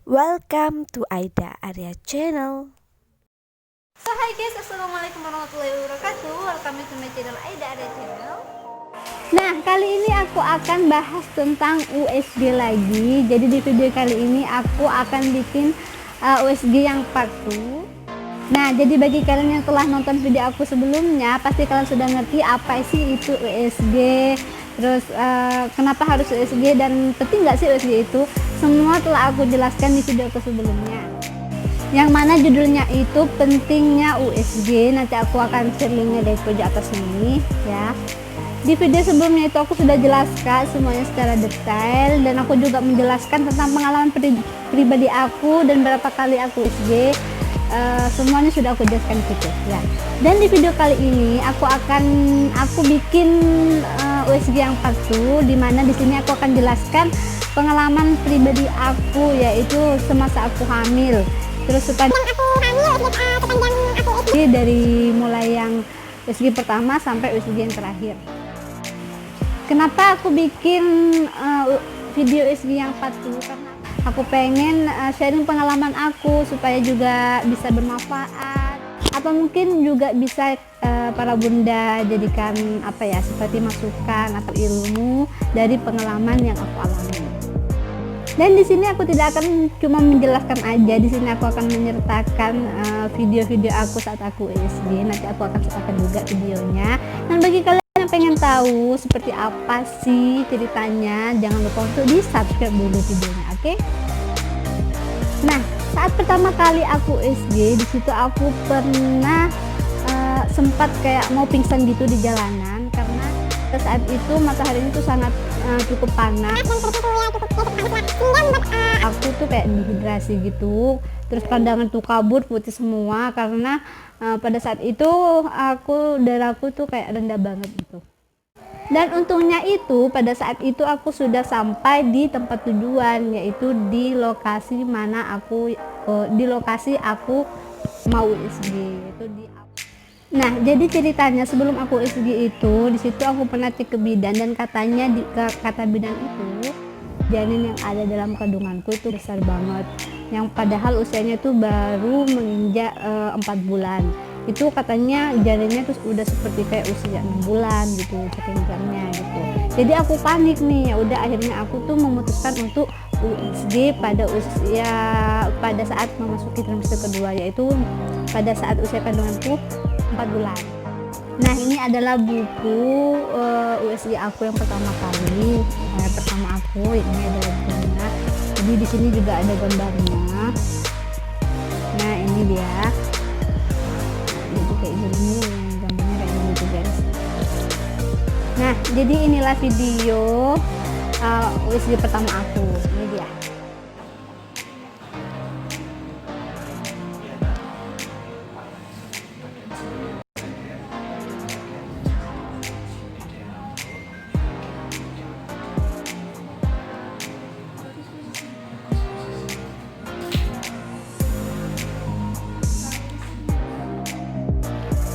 Welcome to Aida Arya Channel. So hi guys, assalamualaikum warahmatullahi wabarakatuh. Welcome to my channel Aida Arya Channel. Nah, kali ini aku akan bahas tentang USG lagi. Jadi di video kali ini aku akan bikin USG yang part 2. Nah, jadi bagi kalian yang telah nonton video aku sebelumnya, pasti kalian sudah ngerti apa sih itu USG. Terus kenapa harus USG dan penting nggak sih USG itu? Semua telah aku jelaskan di video aku sebelumnya. Yang mana judulnya itu pentingnya USG. Nanti aku akan share linknya di pojok atas ini ya. Di video sebelumnya itu aku sudah jelaskan semuanya secara detail, dan aku juga menjelaskan tentang pengalaman pribadi aku dan berapa kali aku USG. Semuanya sudah aku jelaskan gitu ya. Dan di video kali ini aku bikin USG yang part 2, dimana di sini aku akan jelaskan pengalaman pribadi aku, yaitu semasa aku hamil. Terus supaya dari mulai yang USG pertama sampai USG yang terakhir. Kenapa aku bikin video USG yang part 2? Karena aku pengen sharing pengalaman aku supaya juga bisa bermanfaat, atau mungkin juga bisa para bunda jadikan seperti masukan atau ilmu dari pengalaman yang aku alami. Dan di sini aku tidak akan cuma menjelaskan aja, di sini aku akan menyertakan video-video aku saat aku USG. Nanti aku akan sertakan juga videonya. Dan bagi kalian yang pengen tahu seperti apa sih ceritanya, jangan lupa untuk di subscribe dulu videonya, oke? Nah, saat pertama kali aku USG, di situ aku pernah sempat kayak mau pingsan gitu di jalanan, karena saat itu matahari itu sangat cukup panas. Aku tuh kayak dehidrasi gitu, terus pandangan tuh kabur putih semua karena pada saat itu darahku tuh kayak rendah banget gitu. Dan untungnya itu pada saat itu aku sudah sampai di tempat tujuan, yaitu di lokasi aku mau USG itu di. Nah, jadi ceritanya sebelum aku USG itu, di situ aku pernah cek ke bidan, dan katanya kata bidan itu janin yang ada dalam kandunganku itu besar banget, yang padahal usianya tuh baru menginjak 4 bulan. Itu katanya janinnya tuh udah seperti kayak usia 6 bulan gitu cekingkangnya gitu. Jadi aku panik nih, ya udah akhirnya aku tuh memutuskan untuk USG pada saat memasuki trimester kedua, yaitu pada saat usia kandunganku 4 bulan. Nah, ini adalah buku USG aku yang pertama kali. Ini adalah bukunya. Jadi di sini juga ada gambarnya. Nah, ini dia. Jadi kayak gini, gambarnya kayak gitu guys. Nah, jadi inilah video USG pertama aku. Ini dia.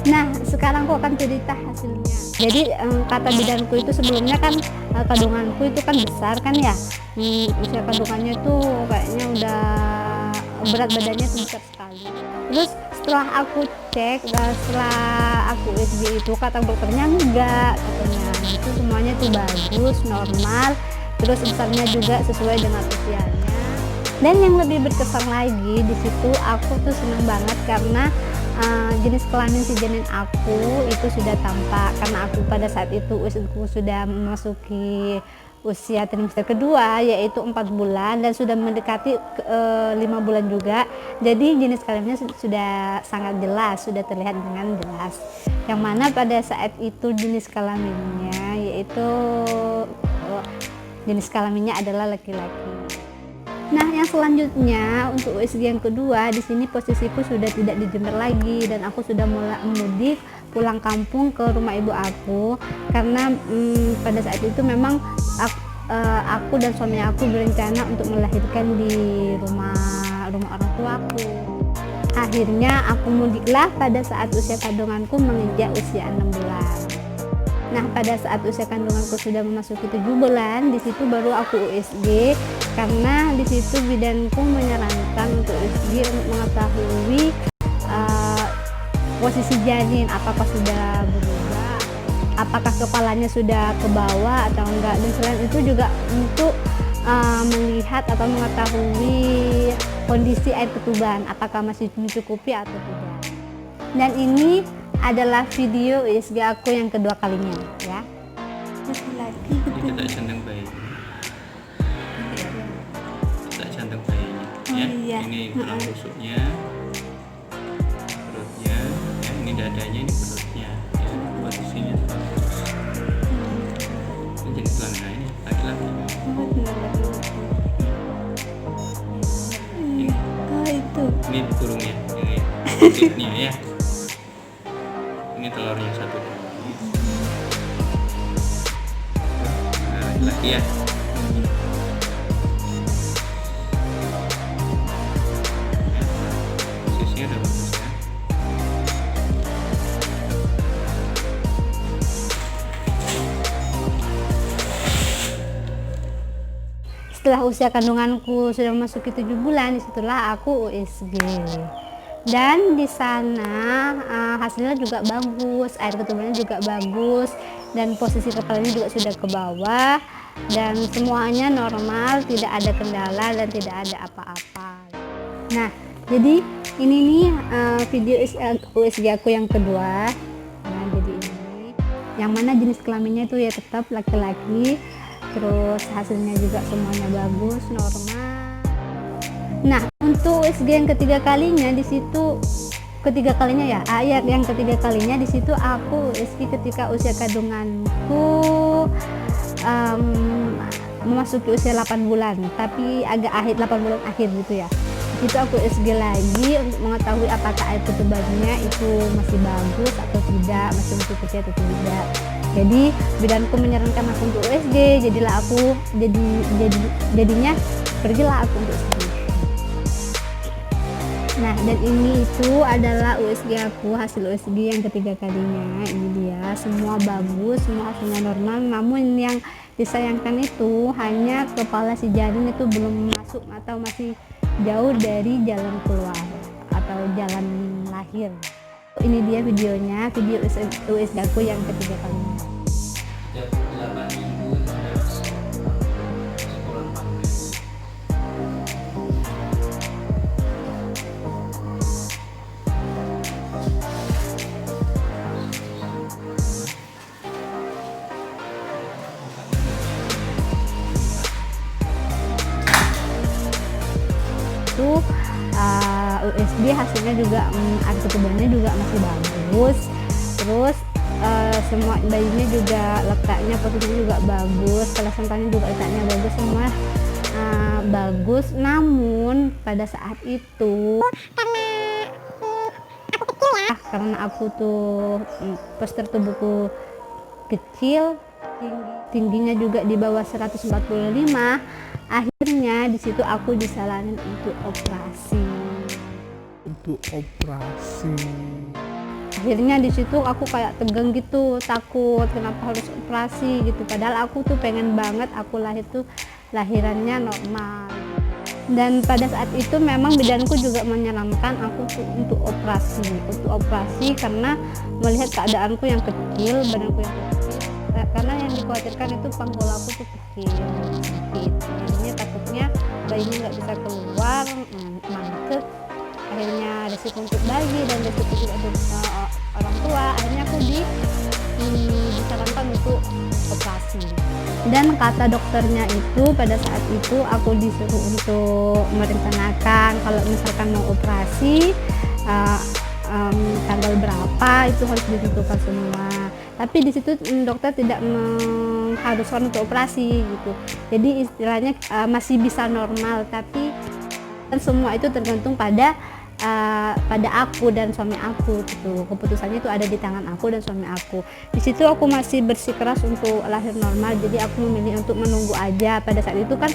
Nah, sekarang aku akan cerita hasilnya. Jadi kata bidanku itu sebelumnya kan kandunganku itu kan besar kan ya. Usia kandungannya tuh kayaknya udah berat badannya tuh besar sekali. Terus setelah aku cek, setelah aku USG itu kata dokternya enggak, katanya itu semuanya tuh bagus, normal. Terus besarnya juga sesuai dengan usianya. Dan yang lebih berkesan lagi di situ, aku tuh seneng banget karena jenis kelamin si janin aku itu sudah tampak, karena aku pada saat itu usiaku sudah memasuki usia trimester kedua, yaitu 4 bulan, dan sudah mendekati 5 bulan juga. Jadi jenis kelaminnya sudah sangat jelas, sudah terlihat dengan jelas, yang mana pada saat itu jenis kelaminnya adalah laki-laki. Nah, yang selanjutnya untuk USG yang kedua, di sini posisiku sudah tidak di Jember lagi, dan aku sudah mulai mudik pulang kampung ke rumah ibu aku, karena pada saat itu memang aku dan suami aku berencana untuk melahirkan di rumah orang tuaku. Akhirnya aku mudiklah pada saat usia kandunganku menginjak usia 6 bulan. Nah, pada saat usia kandunganku sudah memasuki 7 bulan, di situ baru aku USG, karena di situ bidanku menyarankan untuk USG untuk mengetahui posisi janin, apakah sudah berubah, apakah kepalanya sudah ke bawah atau enggak, dan selain itu juga untuk melihat atau mengetahui kondisi air ketuban, apakah masih mencukupi atau tidak. Dan ini adalah video USG aku yang kedua kalinya ya. Lagi Ini detak jantung bayi. Detak jantung bayinya. Ya. iya. Ini tulang rusuknya, perutnya, ya, ini dadanya, ini perutnya. Ya, posisinya tulang rusuk. Ini jenis kelamin ini laki-laki. Ini burungnya, ini kulitnya ya. Ini telurnya satu dua. Nah, laki ya. Posisinya udah bagus ya. Setelah usia kandunganku sudah memasuki 7 bulan, disitulah aku USG. Dan di sana hasilnya juga bagus, air ketubannya juga bagus, dan posisi kepalanya juga sudah ke bawah, dan semuanya normal, tidak ada kendala dan tidak ada apa-apa. Nah, jadi ini nih video USG aku yang kedua. Nah, jadi ini yang mana jenis kelaminnya itu ya tetap laki-laki. Terus hasilnya juga semuanya bagus, normal. Nah, untuk USG yang ketiga kalinya di situ yang ketiga kalinya di situ aku USG ketika usia kandunganku memasuki usia 8 bulan, tapi agak 8 bulan akhir gitu ya. Itu aku USG lagi untuk mengetahui apakah air ketubannya itu masih bagus atau tidak, masih mencukupi atau tidak. Jadi bidanku menyarankan aku untuk USG, jadinya pergilah aku untuk USG. Nah, dan ini itu adalah USG aku, hasil USG yang ketiga kalinya. Ini dia, semua bagus, semua hasilnya normal. Namun yang disayangkan itu hanya kepala si janin itu belum masuk atau masih jauh dari jalan keluar atau jalan lahir. Ini dia videonya, video USG aku yang ketiga kalinya. Setiap 8 minggu harus sebulan panen. Itu USG hasilnya juga air ketubannya juga masih bagus. Terus semua bayinya juga letaknya posisinya juga bagus, pelasentannya juga letaknya bagus, semua bagus. Namun pada saat itu karena aku tuh postur tubuhku kecil, tingginya juga di bawah 145, akhirnya di situ aku disaranin untuk operasi. Akhirnya di situ aku kayak tegang gitu, takut kenapa harus operasi gitu, padahal aku tuh pengen banget aku lahir tuh lahirannya normal. Dan pada saat itu memang bidanku juga menyarankan aku tuh untuk operasi karena melihat keadaanku yang kecil, badanku yang kecil, karena yang dikhawatirkan itu panggul aku tuh kecil, sakit. Akhirnya takutnya bayinya nggak bisa keluar, mangkek. Akhirnya resiko untuk bayi dan resiko juga untuk orang tua. Akhirnya aku disarankan untuk operasi. Dan kata dokternya itu pada saat itu aku disuruh untuk merencanakan kalau misalkan mau operasi tanggal berapa itu harus ditentukan semua. Tapi di situ dokter tidak mengharuskan untuk operasi gitu. Jadi istilahnya masih bisa normal, tapi semua itu tergantung pada aku dan suami aku gitu. Keputusannya itu ada di tangan aku dan suami aku. Di situ aku masih bersikeras untuk lahir normal, jadi aku memilih untuk menunggu aja. Pada saat itu kan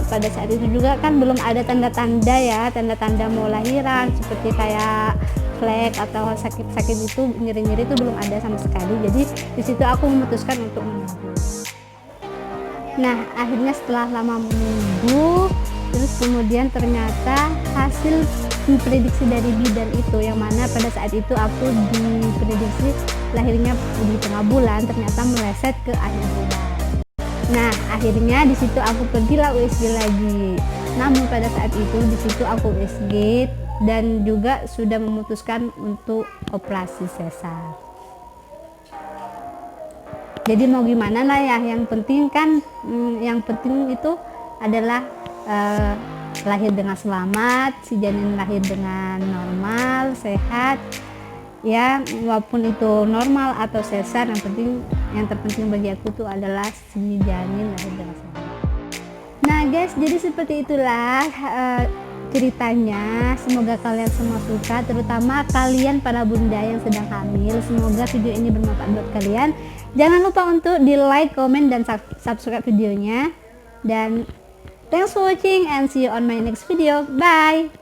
pada saat itu juga kan belum ada tanda-tanda ya, tanda-tanda mau lahiran seperti kayak flek atau sakit-sakit itu, nyeri-nyeri itu belum ada sama sekali. Jadi di situ aku memutuskan untuk menunggu. Nah, akhirnya setelah lama menunggu, terus kemudian ternyata hasil prediksi dari bidan itu, yang mana pada saat itu aku diprediksi lahirnya di tengah bulan, ternyata meleset ke akhir bulan. Nah, akhirnya di situ aku pergilah USG lagi. Namun pada saat itu di situ aku USG dan juga sudah memutuskan untuk operasi sesar. Jadi mau gimana lah ya, yang penting kan yang penting itu adalah lahir dengan selamat, si janin lahir dengan normal, sehat. Ya, walaupun itu normal atau sesar, yang terpenting bagi aku tuh adalah si janin lahir dengan selamat. Nah guys, jadi seperti itulah ceritanya. Semoga kalian semua suka, terutama kalian para bunda yang sedang hamil. Semoga video ini bermanfaat buat kalian. Jangan lupa untuk di like, comment, dan subscribe videonya. Dan thanks for watching and see you on my next video. Bye.